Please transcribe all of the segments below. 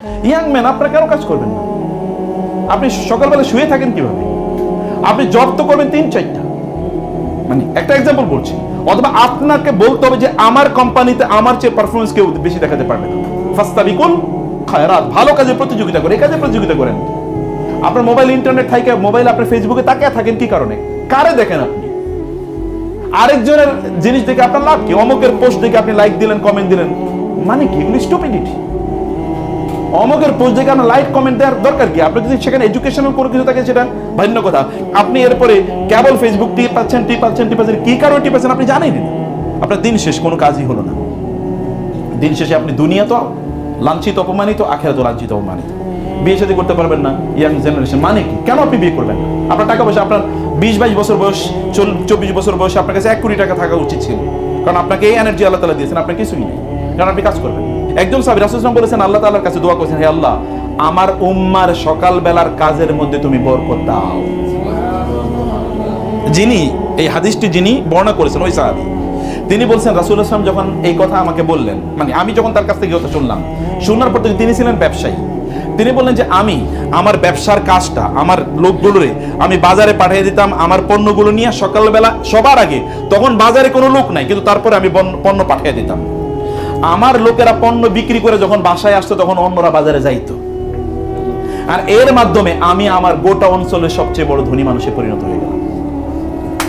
Young man, আপনারা কেন কাজ করবেন না? আপনি সকালবেলা শুয়ে থাকেন কিভাবে? আপনি জব তো করবেন 3-4টা, মানে একটা এক্সাম্পল বলছি। অথবা আপনাকে বলতে হবে যে আমার কোম্পানিতে আমার চেয়ে পারফরমেন্স কেউ বেশি দেখাতে পারবে না। ফাস্তাবিকুল খায়রাত, ভালো কাজে প্রতিযোগিতা করেন, এই কাজে প্রতিযোগিতা করেন। আপনার মোবাইল ইন্টারনেট থাকে, মোবাইল আপনার ফেসবুকে তাকিয়ে থাকেন কি কারণে? কারে দেখেন আপনি? আরেকজনের জিনিস দেখে আপনার লাভ কি? অমুকের পোস্ট দেখে আপনি লাইক দিলেন, কমেন্ট দিলেন, মানে কি? এগুলো স্টুপিডিটি। অমুকের পোস্ট দেখে আপনার লাইক কমেন্ট দেওয়ার দরকার কি? আপনি যদি সেখানে এডুকেশনাল কোনো কিছু থাকে সেটা ভিন্ন কথা। আপনি এরপরে কেবল ফেসবুক টিপাচ্ছেন, কি কারণে টিপাচ্ছেন আপনি জানেন না। আপনার দিন শেষ, কোনো কাজই হলো না। দিন শেষে আপনি দুনিয়া তো লাঞ্ছিত, অপমানিত, আখিরাত লাঞ্ছিত, অপমানিত। বিয়ে শাদী করতে পারবেন না, ইয়াং জেনারেশন, মানে কি? কেন আপনি বিয়ে করবেন না? আপনার টাকা পয়সা, আপনার 20-22 বছর বয়স, 24 বছর বয়সে আপনার কাছে 1 কোটি টাকা থাকা উচিত ছিল, কারণ আপনাকে এই এনার্জি আল্লাহ তাআলা দিয়েছেন। আপনার কিছুই নেই, কারণ আপনি কাজ করবেন। একজন সাহাবী রাসূল সাল্লাল্লাহু আলাইহি ওয়াসাল্লাম বলেছেন, আল্লাহ তাআলার কাছে দোয়া করেছেন, হে আল্লাহ, আমার উম্মার সকাল বেলার কাজের মধ্যে তুমি বরকত দাও। যিনি এই হাদিসটি যিনি বর্ণনা করেছেন ওই সাহাবী, তিনি বলছেন রাসূলুল্লাহ সাল্লাল্লাহু আলাইহি ওয়াসাল্লাম যখন এই কথা আমাকে বললেন, মানে আমি যখন তার কাছ থেকে কথা শুনলাম, শোনার পর তিনি ছিলেন ব্যবসায়ী। তিনি বললেন যে আমি আমার ব্যবসার কাজটা, আমার লোকগুলোরে আমি বাজারে পাঠিয়ে দিতাম, আমার পণ্যগুলো নিয়ে সকালবেলা সবার আগে, তখন বাজারে কোনো লোক নাই, কিন্তু তারপরে আমি পণ্য পাঠিয়ে দিতাম। আমার লোকেরা পণ্য বিক্রি করে যখন বাসায় আসতো, তখন অন্যরা বাজারে যাইতো, আর এর মাধ্যমে আমি আমার গোটা অঞ্চলের সবচেয়ে বড় ধনী মানুষে পরিণত হয়ে গেলাম।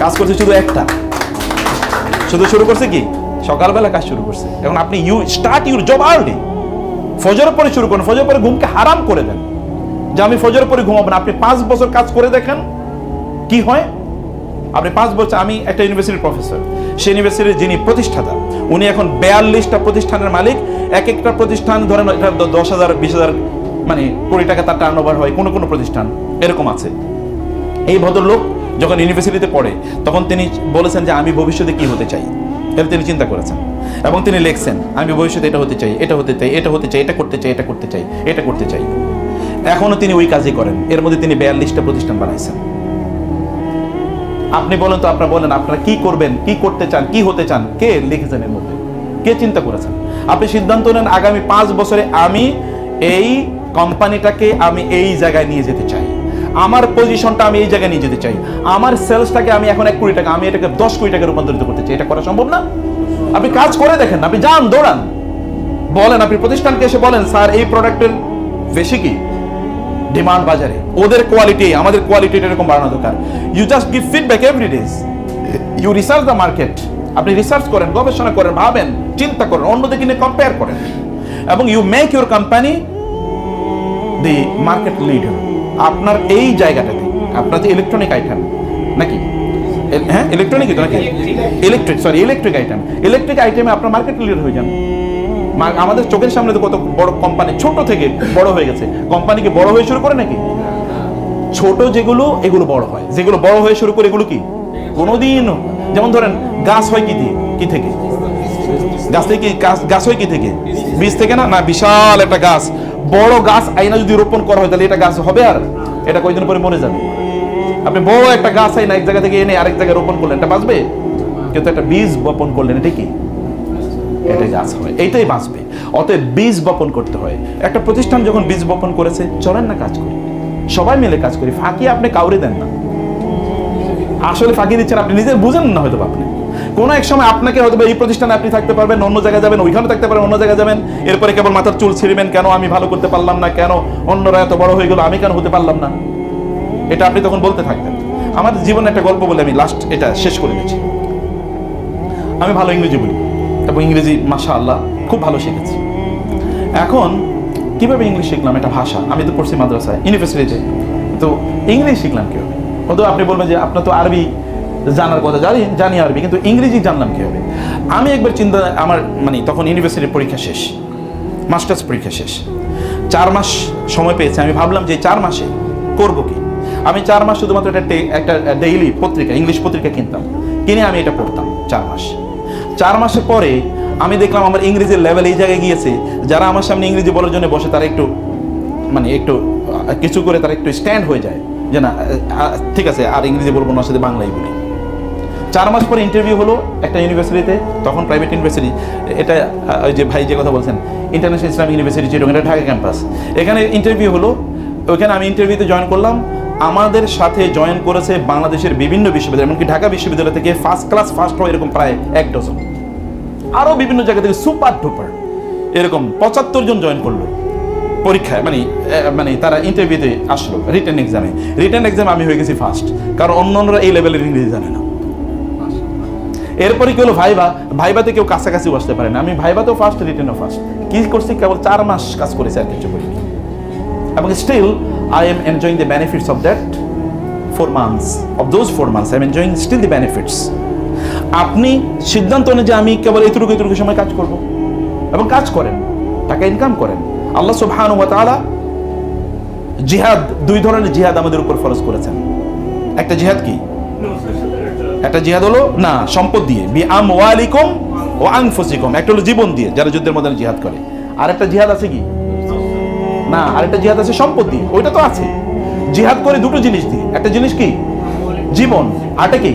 কাজ করছে শুধু একটা, শুধু শুরু করছে কি? সকালবেলা কাজ শুরু করছে। এখন আপনি you start your job early. ফজরের পরে শুরু করেন, ফজরের পরে ঘুমকে হারাম করে দেন যে আমি ফজরের পরে ঘুমাবো না। আপনি 5 বছর কাজ করে দেখেন কি হয়। আপনি 5 বছর, আমি একটা ইউনিভার্সিটির প্রফেসর, সেই ইউনিভার্সিটির যিনি প্রতিষ্ঠাতা, উনি এখন 42টা প্রতিষ্ঠানের মালিক। এক একটা প্রতিষ্ঠান ধরেন 10,000, 20,000, মানে কোটি টাকা তার টার্নওভার হয়, কোনো কোনো প্রতিষ্ঠান এরকম আছে। এই ভদ্রলোক যখন ইউনিভার্সিটিতে পড়ে, তখন তিনি বলেছেন যে আমি ভবিষ্যতে কি হতে চাই, এটা তিনি চিন্তা করেছেন এবং তিনি লিখছেন, আমি ভবিষ্যতে এটা হতে চাই, এটা হতে চাই, এটা হতে চাই, এটা করতে চাই, এটা করতে চাই, এটা করতে চাই। এখনো তিনি ওই কাজই করেন। এর মধ্যে তিনি 42টা প্রতিষ্ঠান বানাইছেন। আপনি বলেন তো, আপনারা বলেন, আপনারা কি করবেন, কি করতে চান, কি হতে চান? কে লিখেছেন এর মধ্যে? কে চিন্তা করেছেন? আপনি সিদ্ধান্ত নেন, আগামী 5 বছরে আমি এই কোম্পানিটাকে আমি এই জায়গায় নিয়ে যেতে চাই, আমার পজিশনটা আমি এই জায়গায় নিয়ে যেতে চাই, আমার সেলসটাকে আমি এখন 1 কোটি টাকা, আমি এটাকে 10 কোটি টাকা রূপান্তরিত করতে চাই। এটা করা সম্ভব না? আপনি কাজ করে দেখেন, আপনি যান, দৌড়ান, বলেন, আপনি প্রতিষ্ঠানকে এসে বলেন, স্যার এই প্রোডাক্টের বেশি কি ডিমান্ড বাজারে, ওদের কোয়ালিটি, আমাদের কোয়ালিটি এরকম বাড়ানো দরকার। You just give feedback every day, you research the market. আপনি রিসার্চ করেন, গবেষণা করেন, ভাবেন, চিন্তা করেন, অন্যদিকে নিয়ে কম্পেয়ার করেন, এবং you make your company the market leader. আপনার এই জায়গাটাতে, আপনার যে ইলেকট্রনিক আইটেম নাকি, হ্যাঁ ইলেকট্রনিকই তো নাকি, ইলেকট্রিক আইটেম, ইলেকট্রিক আইটেমে আপনার মার্কেট লিডার হয়ে যান। আমাদের চোখের সামনে তো কত বড় কোম্পানি ছোট থেকে বড় হয়ে গেছে। কোম্পানি কি বড় হয়ে শুরু করে নাকি? ছোট যেগুলো, এগুলো বড় হয়, যেগুলো বড় হয়ে শুরু করে এগুলো কি কোনোদিন, যেমন ধরেন গাছ হয় কি দিয়ে, কি থেকে? গাছ থেকে গাছ হয় কি থেকে? বীজ থেকে না? না, বিশাল একটা গাছ, বড় গাছ আইনা যদি রোপণ করা হয়, তাহলে এটা গাছ হবে? আর এটা কয়েকদিন পরে মরে যাবে। আপনি বড় একটা গাছ আইনা এক জায়গা থেকে এনে আরেক জায়গায় রোপণ করলেন, এটা বাঁচবে? কিন্তু একটা বীজ বপন করলেন, এটা কি? এটা গাছ হয়, এইটাই বাঁচবে। অতএব বীজ বপন করতে হয়। একটা প্রতিষ্ঠান যখন বীজ বপন করেছে, চলেন না কাজ করি, সবাই মিলে কাজ করি। ফাঁকি আপনি কাউরে দেন না। আসলে ফাঁকি দিচ্ছেন আপনি, নিজে বুঝেন না হয়তো। আপনি কোনো এক সময় আপনাকে হয়তো এই প্রতিষ্ঠানে আপনি থাকতে পারবেন, অন্য জায়গায় যাবেন, ওইখানে থাকতে পারবেন, অন্য জায়গায় যাবেন, এরপরে কেবল মাথার চুল ছিঁড়বেন, কেন আমি ভালো করতে পারলাম না, কেন অন্যরা এত বড় হয়ে গেল, আমি কেন হতে পারলাম না, এটা আপনি তখন বলতে থাকবেন। আমার জীবনে একটা গল্প বলে আমি লাস্ট এটা শেষ করে দিচ্ছি। আমি ভালো ইংরেজি বলি এবং ইংরেজি মাশাআল্লাহ খুব ভালো শিখেছি। এখন কিভাবে ইংলিশ শিখলাম? এটা ভাষা, আমি তো পড়ছি মাদ্রাসায়, ইউনিভার্সিটিতে, তো ইংলিশ শিখলাম কিভাবে? হয়তো আপনি বলবেন যে আপনার তো আরবি জানার কথা, জানি আরবি, কিন্তু ইংরেজি জানলাম কিভাবে? আমি একবার চিন্তা, আমার মানে তখন ইউনিভার্সিটির পরীক্ষা শেষ, মাস্টার্স পরীক্ষা শেষ, 4 মাস সময় পেয়েছি। আমি ভাবলাম যে 4 মাসে করবো কি? আমি 4 মাস শুধুমাত্র একটা ডেইলি পত্রিকা, ইংলিশ পত্রিকা কিনতাম, কিনে আমি এটা পড়তাম 4 মাস। 4 মাসের পরে আমি দেখলাম আমার ইংরেজির লেভেল এই জায়গায় গিয়েছে, যারা আমার সামনে ইংরেজি বলার জন্য বসে, তারা একটু মানে একটু কিছু করে তারা একটু স্ট্যান্ড হয়ে যায়, যে না ঠিক আছে, আর ইংরেজি বলবো না, সাথে বাংলাই বলি। 4 মাস পরে ইন্টারভিউ হলো একটা ইউনিভার্সিটিতে, তখন প্রাইভেট ইউনিভার্সিটি, এটা ওই যে ভাই যে কথা বলছেন ইন্টারন্যাশনাল ইসলামিক ইউনিভার্সিটি যেটা এটা ঢাকা ক্যাম্পাস, এখানে ইন্টারভিউ হলো। ওইখানে আমি ইন্টারভিউতে জয়েন করলাম। আমাদের সাথে জয়েন করেছে বাংলাদেশের বিভিন্ন বিশ্ববিদ্যালয়, এমনকি ঢাকা বিশ্ববিদ্যালয় থেকে ফার্স্ট ক্লাস ফার্স্ট হয় এরকম প্রায় 1 ডজন, আরও বিভিন্ন জায়গা থেকে সুপার ডুপার এরকম 75 জন জয়েন করলো পরীক্ষায়, মানে তারা ইন্টারভিউতে আসলো রিটেন এক্সামে। রিটেন এক্সামে আমি হয়ে গেছি ফার্স্ট, কারণ অন্যান্যরা এই লেভেলের ইংরেজি জানে না। এরপরে কি হলো ভাইবাতে কেউ কাছাকাছি বসতে পারে না, আমি ভাইবাতেও ফার্স্ট, রিটেনও ফার্স্ট। কি করছি, কেবল 4 মাস কাজ করেছি আর কিছু করিনি, এবং still I am enjoying the benefits of that 4 months, of those 4 months I am enjoying still the benefits. আপনি সিদ্ধান্ত নেন যে আমি কেবল এতটুকু সময় কাজ করব, এবং কাজ করেন, টাকা ইনকাম করেন। আল্লাহ সুবহানাহু ওয়া তাআলা জিহাদ, 2 ধরনের জিহাদ আমাদের উপর ফরজ করেছেন। একটা জিহাদ কি? একটা জিহাদ হলো না সম্পদ দিয়ে, বি আমওয়ালিকুম ওয়া আনফুসিকুম, একটা হলো জীবন দিয়ে যারা যুদ্ধের ময়দানে জিহাদ করে। আর একটা জিহাদ আছে কি না, আরেকটা জিহাদ আছে সম্পদ দিয়ে, ওইটা তো আছে। জিহাদ করে দুটো জিনিস দিয়ে, একটা জিনিস কি জীবন, আরটা কি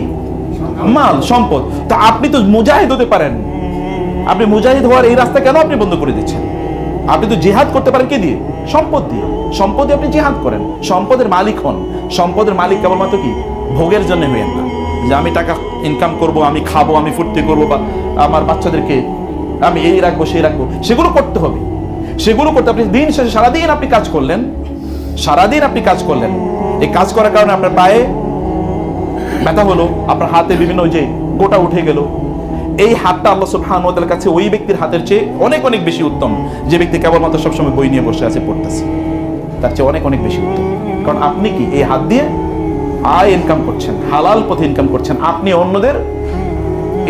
মাল, সম্পদ। তো আপনি তো মুজাহিদ হতে পারেন, আপনি মুজাহিদ হওয়ার এই রাস্তা কেন আপনি বন্ধ করে দিচ্ছেন? আপনি তো জিহাদ করতে পারেন কি দিয়ে? সম্পদ দিয়ে। সম্পদ দিয়ে আপনি জিহাদ করেন, সম্পদের মালিক হন। সম্পদের মালিক কেবলমাত্র কি ভোগের জন্য হইেন না, যে আমি টাকা ইনকাম করব, আমি খাবো, আমি ফুর্তি করবো, বা আমার বাচ্চাদেরকে আমি এই রাখবো সেই রাখবো, সেগুলো করতে হবে। সেগুলো করতে আপনি দিন শেষে সারাদিন আপনি কাজ করলেন, এই কাজ করার কারণে আপনার পায়ে ব্যথা হলো, আপনার হাতে বিভিন্ন যে গোটা উঠে গেল, এই হাতটা আল্লাহ সুবহানাহু ওয়া তাআলার কাছে ওই ব্যক্তির হাতের চেয়ে অনেক অনেক বেশি উত্তম, যে ব্যক্তি কেবলমাত্র সবসময় বই নিয়ে বসে আছে পড়তেছে, তার চেয়ে অনেক অনেক বেশি উত্তম। কারণ আপনি কি এই হাত দিয়ে আয় ইনকাম করছেন, হালাল পথে ইনকাম করছেন, আপনি অন্যদের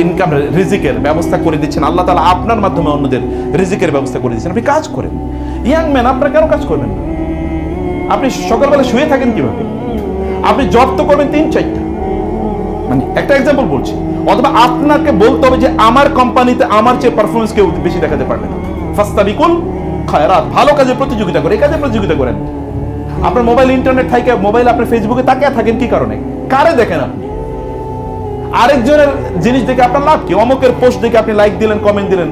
ইনকাম রিজিকের ব্যবস্থা করে দিচ্ছেন, আল্লাহ তাআলা আপনার মাধ্যমে অন্যদের রিজিকের ব্যবস্থা করে দিচ্ছেন। আপনি কাজ করেন। ইয়াং ম্যান, আপনারা কেন কাজ করবেন না? আপনি সকালবেলা শুয়ে থাকেন কিভাবে? আপনি জব তো করবেন 3-4টা, মানে একটা এক্সাম্পল বলছি। অথবা আপনাকে বলতে হবে যে আমার কোম্পানিতে আমার চেয়ে পারফরমেন্স কেউ বেশি দেখাতে পারবে না, ফাস্তাবিকুল খায়রাত, ভালো কাজে প্রতিযোগিতা করে, এই কাজে প্রতিযোগিতা করেন। আপনার মোবাইল ইন্টারনেট থাকে, মোবাইল আপনার ফেসবুকে তাকিয়ে থাকেন কি কারণে? কারে দেখেন আপনি? আরেকজনের জিনিস দেখে আপনার লাভ কি? অমুকের পোস্ট দেখে আপনি লাইক দিলেন, কমেন্ট দিলেন,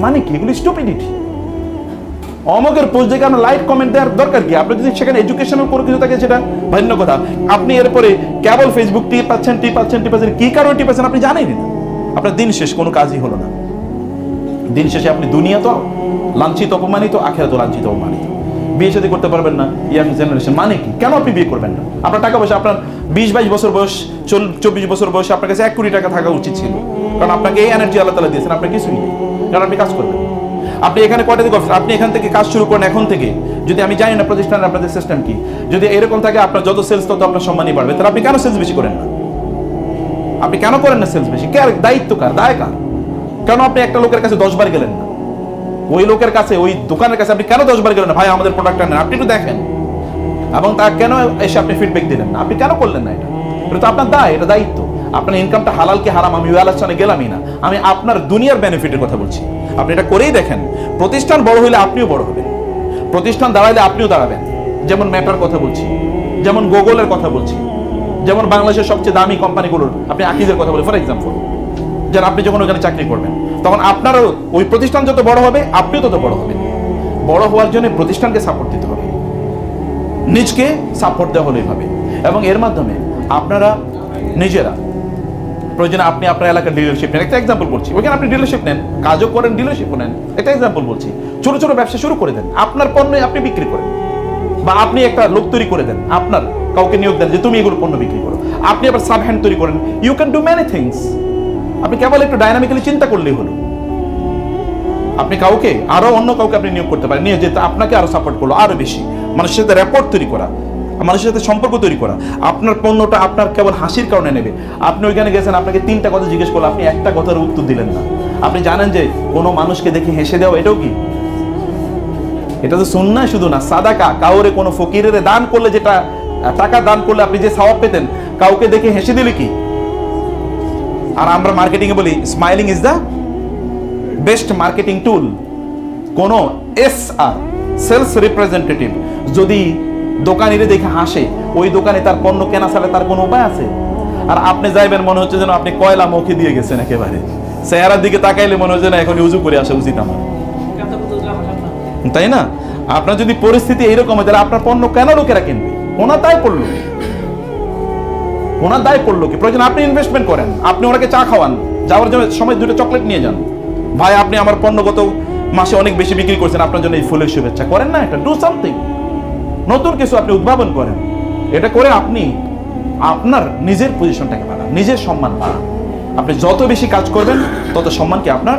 মানে কি? এগুলো স্টুপিডিটি। অমুকের পোস্ট দেখে আপনার লাইক কমেন্ট দেওয়ার দরকার কি? আপনি যদি সেখানে এডুকেশনাল কোনো কিছু থাকে সেটা ভিন্ন কথা। আপনি এরপরে কেবল ফেসবুক টিপাচ্ছেন, কি কারণে টিপাচ্ছেন আপনি জানেনই না। আপনার দিন শেষ কোনো কাজই হলো না। দিন শেষে আপনি দুনিয়া তো লাঞ্ছিত অপমানিত, আখিরাত লাঞ্ছিত অপমানিত। বিয়ে শাদী করতে পারবেন না, ইয়াং জেনারেশন, মানে কি? কেন আপনি বিয়ে করবেন না? আপনার টাকা পয়সা, আপনার 20-22 বছর বয়স, 24 বছর বয়সে আপনার কাছে 1 কোটি টাকা থাকা উচিত ছিল, কারণ আপনাকে এই এনার্জি আল্লাহ তাআলা দিয়েছেন। আপনার কিছুই নেই, কারণ আপনি কাজ করবেন। আপনি এখানে কয়টা থেকে অফিস, আপনি এখান থেকে কাজ শুরু করেন এখন থেকে। যদি আমি জানি না প্রতিষ্ঠানের আপনাদের সিস্টেম কি, যদি এরকম থাকে আপনার যত সেলস তত আপনার সম্মানই বাড়বে, তাহলে আপনি কেন সেলস বেশি করেন না? আপনি কেন করেন না সেলস বেশি? কার দায়িত্ব, কার দায় কার? কেন আপনি একটা লোকের কাছে 10 বার গেলেন না? ওই লোকের কাছে, ওই দোকানের কাছে আপনি কেন 10 বার গেলেন না? ভাই আমাদের প্রোডাক্টটা নেন, আপনি একটু দেখেন, এবং তা কেন এসে আপনি ফিডব্যাক দিলেন না? আপনি কেন করলেন না? এটা তো আপনার দায়, এটা দায়িত্ব। আপনার ইনকামটা হালাল কি হারাম আমি ওই আলোচনায় গেলামই না, আমি আপনার দুনিয়ার বেনিফিটের কথা বলছি। আপনি এটা করেই দেখেন। প্রতিষ্ঠান বড় হইলে আপনিও বড় হবেন, প্রতিষ্ঠান দাঁড়াইলে আপনিও দাঁড়াবেন। যেমন মেটার কথা বলছি, যেমন গুগলের কথা বলছি, যেমন বাংলাদেশের সবচেয়ে দামি কোম্পানিগুলোর আপনি আকিজের কথা বলি ফর এক্সাম্পল, যেন আপনি যখন ওখানে চাকরি করবেন তখন আপনারও ওই প্রতিষ্ঠান যত বড় হবে আপনিও তত বড় হবেন। বড় হওয়ার জন্য প্রতিষ্ঠানকে সাপোর্ট দিতে হবে, নিজকে সাপোর্ট দেওয়া হলেই হবে। এবং এর মাধ্যমে আপনারা নিজেরা প্রয়োজনে আপনি আপনার এলাকার ডিলারশিপ নেন। একটা এক্সাম্পল বলছি, ওইখানে আপনি ডিলারশিপ নেন, কাজও করেন, ডিলারশিপও নেন। একটা এক্সাম্পল বলছি, ছোট ছোট ব্যবসা শুরু করে দেন, আপনার পণ্য আপনি বিক্রি করেন, বা আপনি একটা লোক তৈরি করে দেন, আপনার কাউকে নিয়োগ দেন যে তুমি এগুলো পণ্য বিক্রি করো। আপনি আবার সাব হ্যান্ড তৈরি করেন। You can do many things. আপনি কেবল একটু ডাইনামিক্যালি চিন্তা করলেই হলো। আপনি কাউকে আরো অন্য কাউকে আপনি নিয়োগ করতে পারেন, নিয়ে যেতে আপনাকে আরো সাপোর্ট করলো, আরো বেশি মানুষের সাথে র্যাপোর্ট তৈরি করা, মানুষের সাথে সম্পর্ক তৈরি করা। আপনার পণ্যটা আপনার কেবল হাসির কারণে নেবে। আপনি ওইখানে গেছেন, আপনাকে 3টা কথা জিজ্ঞেস করলো, আপনি একটা কথার উত্তর দিলেন না। আপনি জানেন যে কোনো মানুষকে দেখে হেসে দেওয়া এটাও কি? এটা তো সুন্নাহ শুধু না, সাদাকা। কাউরে কোনো ফকিরের দান করলে, যেটা টাকা দান করলে আপনি যে সওয়াব পেতেন, কাউকে দেখে হেসে দিলে কি? আর আমরা মার্কেটিং এ বলি smiling is the best marketing টুল। কোন SR সেলস রিপ্রেজেন্টেটিভ যদি দোকানিরে দেখে হাসে, ওই দোকানে তার পণ্য কেনা ছাড়া তার কোনো উপায় আছে? আর আপনি যাইবেন মনে হচ্ছে যেন আপনি কয়লা মুখে দিয়ে গেছেন একেবারে, চেহারার দিকে তাকাইলে মনে হচ্ছে না এখন উজু করে আসা উচিত আমার, তাই না? আপনার যদি পরিস্থিতি এইরকম হয় তাহলে আপনার পণ্য কেন লোকেরা কিনবে? ওনার দায় পড়লো, ওনার দায় পড়লো কি? প্রয়োজন আপনি ইনভেস্টমেন্ট করেন, আপনি ওনাকে চা খাওয়ান, যাওয়ার জন্য সময় দুটো চকলেট নিয়ে যান, ভাই আপনি আমার পণ্য গত মাসে অনেক বেশি বিক্রি করছেন, আপনার জন্য এই ফুলের শুভেচ্ছা করেন না, একটা ডু সামথিং, নতুন কিছু আপনি উদ্ভাবন করেন। এটা করে আপনি আপনার নিজের পজিশনটাকে বাড়ান, নিজের সম্মান বাড়ান। আপনি যত বেশি কাজ করবেন তত সম্মান কি আপনার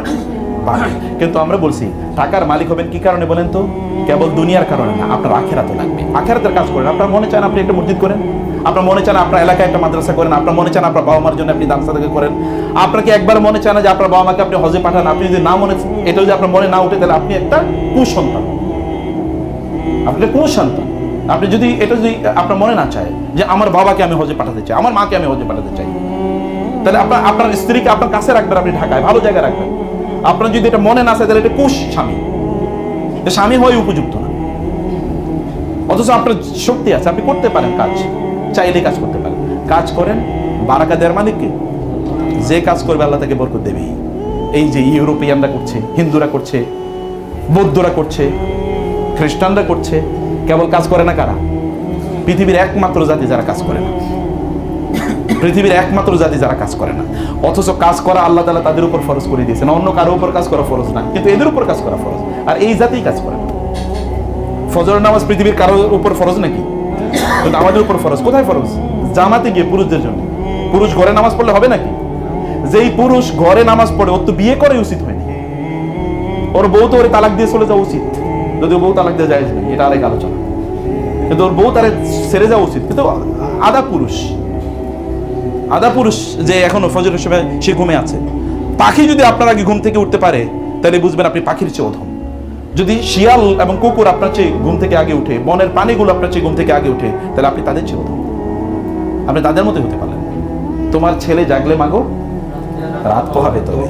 বাড়বে। কিন্তু আমরা বলছি টাকার মালিক হবেন কি কারণে বলেন তো? কেবল দুনিয়ার কারণে না, আপনার আখেরাতে লাগবে। আখেরাতের কাজ করেন। আপনার মনে চান আপনি একটা মসজিদ করেন, আপনার মনে চান আপনার এলাকায় একটা মাদ্রাসা করেন, আপনার মনে চান আপনার বাবা মার জন্য আপনি দান সাদাকা করেন, আপনাকে একবার মনে চান যে আপনার বাবা মাকে আপনি হজে পাঠান, আপনি যদি না মনে, এটা যদি আপনার মনে না উঠে তাহলে আপনি একটা কুসন্তান, আপনি কুসন্তান। আপনি যদি এটা যদি আপনার মনে না চায় যে আমার বাবাকে আমি হজে পাঠাতে চাই, আমার মাকে আমি হজে পাঠাতে চাই, তাহলে আপনার স্ত্রীকে আপনার কাছে রাখবেন, আপনি ঢাকায় ভালো জায়গায় রাখবেন। আপনার যদি এটা মনে না চায় তাহলে এটা কুশ স্বামী, স্বামী হয়ে উপযুক্ত না। অথচ আপনার শক্তি আছে, আপনি করতে পারেন কাজ, চাইলে কাজ করতে পারেন। কাজ করেন, বারাকা দেওয়ার মালিককে, যে কাজ করবে আল্লাহ তাকে বরকত দেবেই। এই যে ইউরোপিয়ানরা করছে, হিন্দুরা করছে, বৌদ্ধরা করছে, খ্রিস্টানরা করছে, কেবল কাজ করে না কারা? পৃথিবীর একমাত্র জাতি যারা কাজ করে না, পৃথিবীর একমাত্র জাতি যারা কাজ করে না। অথচ কাজ করা আল্লাহ তাআলা তাদের উপর ফরজ করে দিয়েছেন, অন্য কারো উপর কাজ করা ফরজ না, কিন্তু এদের উপর কাজ করা ফরজ। আর এই জাতিই কাজ করে না। ফজরের নামাজ পৃথিবীর কারোর উপর ফরজ নাকি? কিন্তু আমাদের উপর ফরজ। কোথায় ফরজ? জামাতে গিয়ে পুরুষদের জন্য। পুরুষ ঘরে নামাজ পড়লে হবে নাকি? যেই পুরুষ ঘরে নামাজ পড়ে ওর তো বিয়ে করাই উচিত হয়নি, ওর বউ তো ওর তালাক দিয়ে চলে যাওয়া উচিত, যদি বউ তালাক দিয়ে যায়, এটা আরেক আলোচনা। কিন্তু ওর বউ তার ছেড়ে যাওয়া উচিত। কিন্তু আধা পুরুষ যে এখনো ফজরের সময় সে ঘুমে আছে। পাখি যদি আপনার আগে ঘুম থেকে উঠতে পারে তাহলে বুঝবেন আপনি পাখির চেয়ে অধম। যদি শিয়াল এবং কুকুর আপনার চেয়ে ঘুম থেকে আগে উঠে, বনের প্রাণীগুলো আপনার চেয়ে ঘুম থেকে আগে উঠে, তাহলে আপনি তাদের চেয়ে অধম, আপনি তাদের মতোই হতে পারলেন। তোমার ছেলে জাগলে মাগো রাত পোহাবে, তবে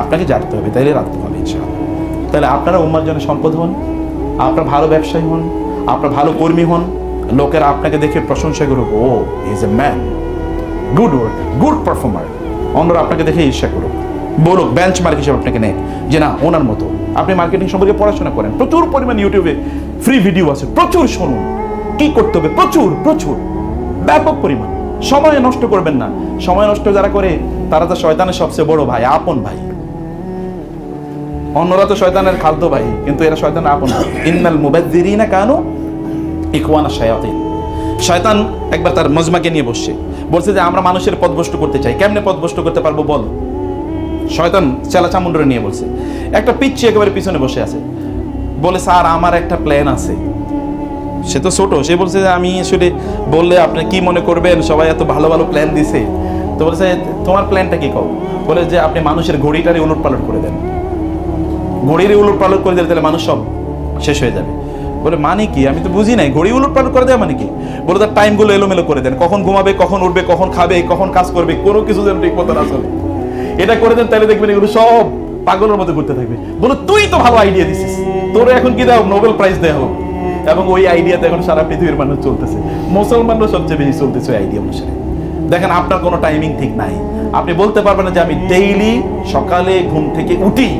আপনাকে জাগতে হবে, তাইলে রাত পোহাবে ইনশাআল্লাহ। তাহলে আপনারা উম্মার জন্য সম্পদ হন, আপনার ভালো ব্যবসায়ী হন, আপনার ভালো কর্মী হন, লোকেরা আপনাকে দেখে প্রশংসা করুক, ও is a man, good work, good performer. অন্যরা আপনাকে দেখে ঈর্ষা করুক, বলুক, বেঞ্চ মার্ক হিসেবে আপনাকে নেয় যে না ওনার মতো। আপনি মার্কেটিং সম্পর্কে পড়াশোনা করেন, প্রচুর পরিমাণ ইউটিউবে ফ্রি ভিডিও আছে, প্রচুর শুনুন কি করতে হবে, প্রচুর প্রচুর ব্যাপক পরিমাণ। সময় নষ্ট করবেন না। সময় নষ্ট যারা করে তারা তো শয়তানের সবচেয়ে বড় ভাই, আপন ভাই। অন্যরা তো শয়তানের খাদ্য ভাই, কিন্তু এরা শয়তানের আপন ভাই। ইন্নাল মুবাযযিরিনা কানু ইখওয়ানা শায়াতিন। শয়তান একবার তার মজমাকে নিয়ে বলছে যে আমরা মানুষের পথভ্রষ্ট করতে চাই, কেমনে পথভ্রষ্ট করতে পারবো বল। শয়তান চেলা চামুন্ডরে নিয়ে বলছে, একটা পিচ্চি একেবারে পিছনে বসে আছে, বলে স্যার আমার একটা প্ল্যান আছে। সে তো ছোট, সে বলছে যে আমি আসলে বললে আপনি কি মনে করবেন, সবাই এত ভালো ভালো প্ল্যান দিছে। তো বলছে তোমার প্ল্যানটা কি কও? বলে যে আপনি মানুষের ঘড়িটারে উলট পালট করে দেন, ঘড়ির উলট পালট করে দিলে তাহলে মানুষ সব শেষ হয়ে যাবে। বলে মানে কি? আমি তো বুঝি নাই, ঘড়ি উলট পালট করে দেয় মানে কি? বলে তার টাইমগুলো এলোমেলো করে দেন, কখন ঘুমাবে, কখন উঠবে, কখন খাবে, কখন কাজ করবে, কোনো কিছু যেন ঠিক মতো না চলে, এটা করে দেন, তাহলে দেখবেন এগুলো সব পাগলের মধ্যে ঘুরতে থাকবে। বলে তুই তো ভালো আইডিয়া দিছিস, তোর এখন কি দাও নোবেল প্রাইজ দেওয়া হোক। এবং ওই আইডিয়াতে এখন সারা পৃথিবীর মানুষ চলতেছে, মুসলমানরা সবচেয়ে বেশি চলতেছে ওই আইডিয়া অনুসারে। দেখেন আপনার কোনো টাইমিং ঠিক নাই, আপনি বলতে পারবেন না যে আমি ডেইলি সকালে ঘুম থেকে উঠি।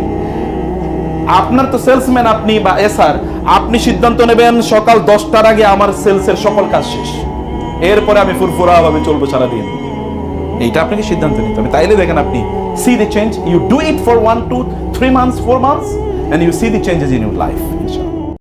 আপনার তো সেলসম্যান আপনি বা এসআর, আপনি সিদ্ধান্ত নেবেন সকাল 10টার আগে আমার সেলসের সকল কাজ শেষ, এরপরে আমি ফুরফুরা ভাবে চলবো সারাদিন। এইটা আপনাকে সিদ্ধান্ত নিতে হবে। তাইলে দেখেন আপনি see the change, you do it for 1 2 3 months 4 months and you see the changes in your life, inshallah.